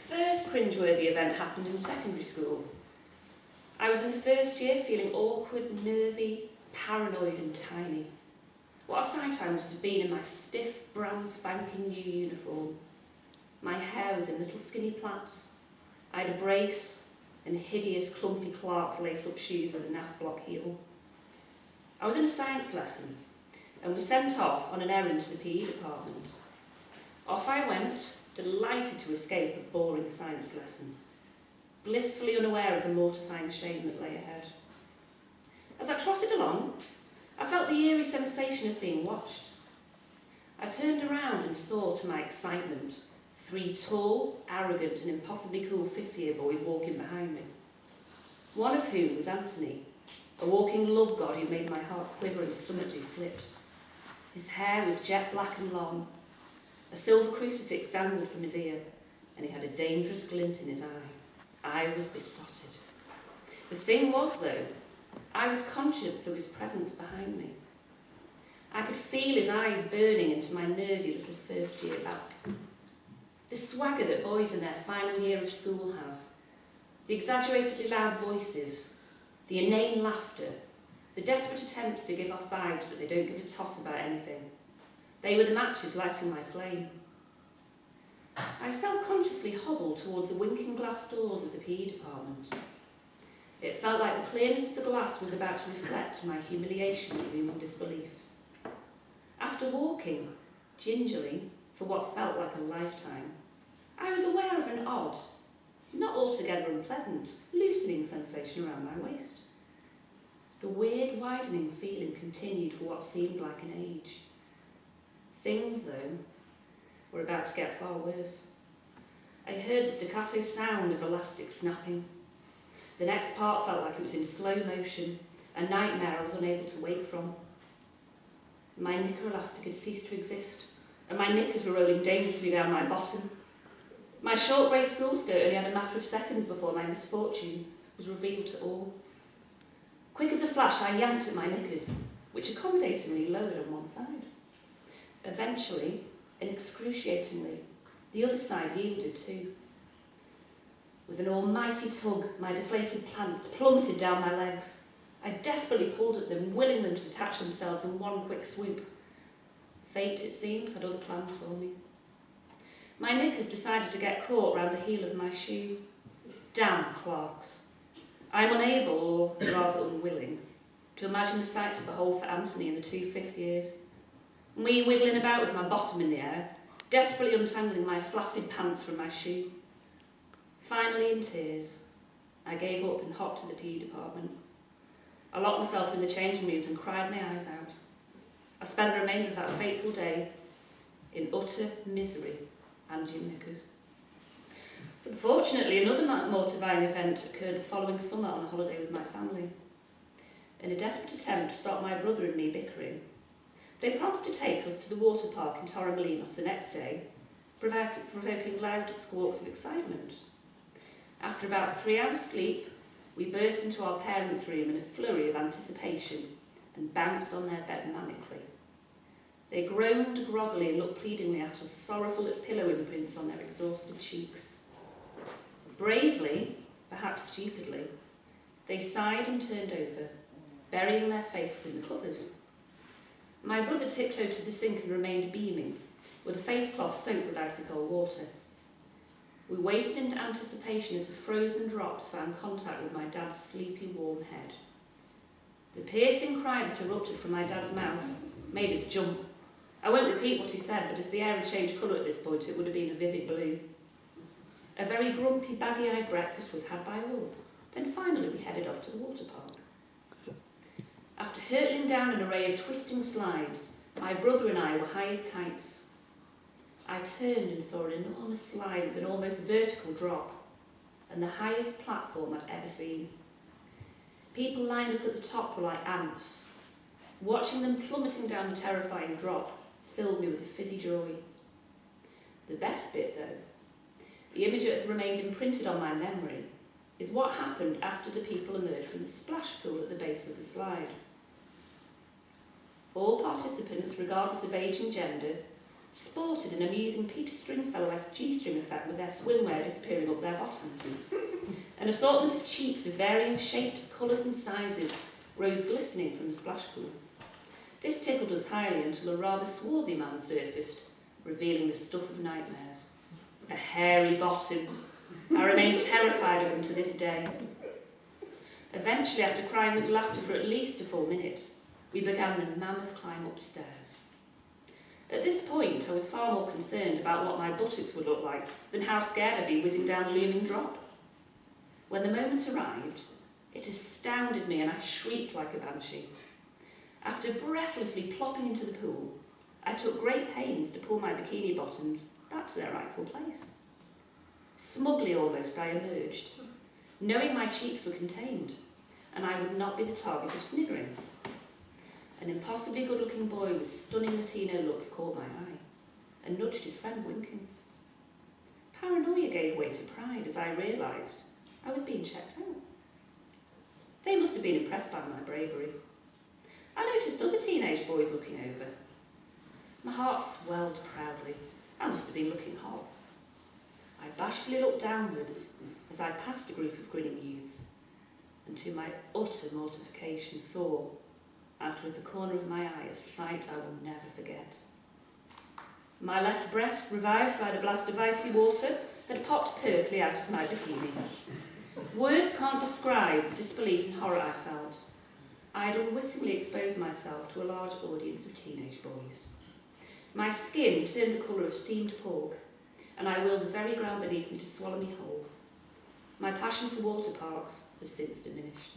first cringeworthy event happened in secondary school. I was in the first year feeling awkward, nervy, paranoid and tiny. What a sight I must have been in my stiff, brown, spanking new uniform. My hair was in little skinny plaits. I had a brace and hideous, clumpy Clark's lace-up shoes with a naff block heel. I was in a science lesson and was sent off on an errand to the PE department. Off I went, delighted to escape a boring science lesson, blissfully unaware of the mortifying shame that lay ahead. As I trotted along, I felt the eerie sensation of being watched. I turned around and saw, to my excitement, 3 tall, arrogant and impossibly cool 50-year boys walking behind me. One of whom was Anthony, a walking love god who made my heart quiver and stomach do flips. His hair was jet black and long. A silver crucifix dangled from his ear, and he had a dangerous glint in his eye. I was besotted. The thing was, though, I was conscious of his presence behind me. I could feel his eyes burning into my nerdy little first year back. The swagger that boys in their final year of school have, the exaggeratedly loud voices, the inane laughter, the desperate attempts to give off vibes that they don't give a toss about anything. They were the matches lighting my flame. I self-consciously hobbled towards the winking glass doors of the PE department. It felt like the clearness of the glass was about to reflect my humiliation and human disbelief. After walking, gingerly, for what felt like a lifetime, I was aware of an odd, not altogether unpleasant, loosening sensation around my waist. The weird widening feeling continued for what seemed like an age. Things, though, were about to get far worse. I heard the staccato sound of elastic snapping. The next part felt like it was in slow motion, a nightmare I was unable to wake from. My knicker elastic had ceased to exist, and my knickers were rolling dangerously down my bottom. My short grey school skirt only had a matter of seconds before my misfortune was revealed to all. Quick as a flash, I yanked at my knickers, which accommodatingly lowered on one side. Eventually, and excruciatingly, the other side yielded too. With an almighty tug, my deflated pants plummeted down my legs. I desperately pulled at them, willing them to detach themselves in one quick swoop. Fate, it seems, had other plans for me. My knickers decided to get caught round the heel of my shoe. Damn Clarks. I am unable, or rather unwilling, to imagine the sight to behold for Anthony in the 2 5th years. Me wiggling about with my bottom in the air, desperately untangling my flaccid pants from my shoe. Finally, in tears, I gave up and hopped to the PE department. I locked myself in the changing rooms and cried my eyes out. I spent the remainder of that fateful day in utter misery and gym knickers. But fortunately, another mortifying event occurred the following summer on a holiday with my family. In a desperate attempt to stop my brother and me bickering, they promised to take us to the water park in Torremolinos the next day, provoking loud squawks of excitement. After about 3 hours' sleep, we burst into our parents' room in a flurry of anticipation and bounced on their bed manically. They groaned groggily and looked pleadingly at us, sorrowful at pillow imprints on their exhausted cheeks. Bravely, perhaps stupidly, they sighed and turned over, burying their faces in the covers. My brother tiptoed to the sink and remained beaming, with a face cloth soaked with icy cold water. We waited in anticipation as the frozen drops found contact with my dad's sleepy, warm head. The piercing cry that erupted from my dad's mouth made us jump. I won't repeat what he said, but if the air had changed colour at this point, it would have been a vivid blue. A very grumpy, baggy-eyed breakfast was had by all. Then finally we headed off to the water park. After hurtling down an array of twisting slides, my brother and I were high as kites. I turned and saw an enormous slide with an almost vertical drop, and the highest platform I'd ever seen. People lined up at the top were like ants. Watching them plummeting down the terrifying drop filled me with a fizzy joy. The best bit, though, the image that has remained imprinted on my memory, is what happened after the people emerged from the splash pool at the base of the slide. All participants, regardless of age and gender, sported an amusing Peter Stringfellow-esque G-string effect with their swimwear disappearing up their bottoms. An assortment of cheeks of varying shapes, colours and sizes rose glistening from the splash pool. This tickled us highly until a rather swarthy man surfaced, revealing the stuff of nightmares. A hairy bottom. I remain terrified of him to this day. Eventually, after crying with laughter for at least a full minute, we began the mammoth climb upstairs. At this point, I was far more concerned about what my buttocks would look like than how scared I'd be whizzing down the looming drop. When the moment arrived, it astounded me and I shrieked like a banshee. After breathlessly plopping into the pool, I took great pains to pull my bikini bottoms back to their rightful place. Smugly almost, I emerged, knowing my cheeks were contained and I would not be the target of sniggering. An impossibly good-looking boy with stunning Latino looks caught my eye and nudged his friend, winking. Paranoia gave way to pride as I realised I was being checked out. They must have been impressed by my bravery. I noticed other teenage boys looking over. My heart swelled proudly. I must have been looking hot. I bashfully looked downwards as I passed a group of grinning youths, and to my utter mortification saw, out of the corner of my eye, a sight I will never forget. My left breast, revived by the blast of icy water, had popped perkily out of my bikini. Words can't describe the disbelief and horror I felt. I had unwittingly exposed myself to a large audience of teenage boys. My skin turned the colour of steamed pork, and I willed the very ground beneath me to swallow me whole. My passion for water parks has since diminished.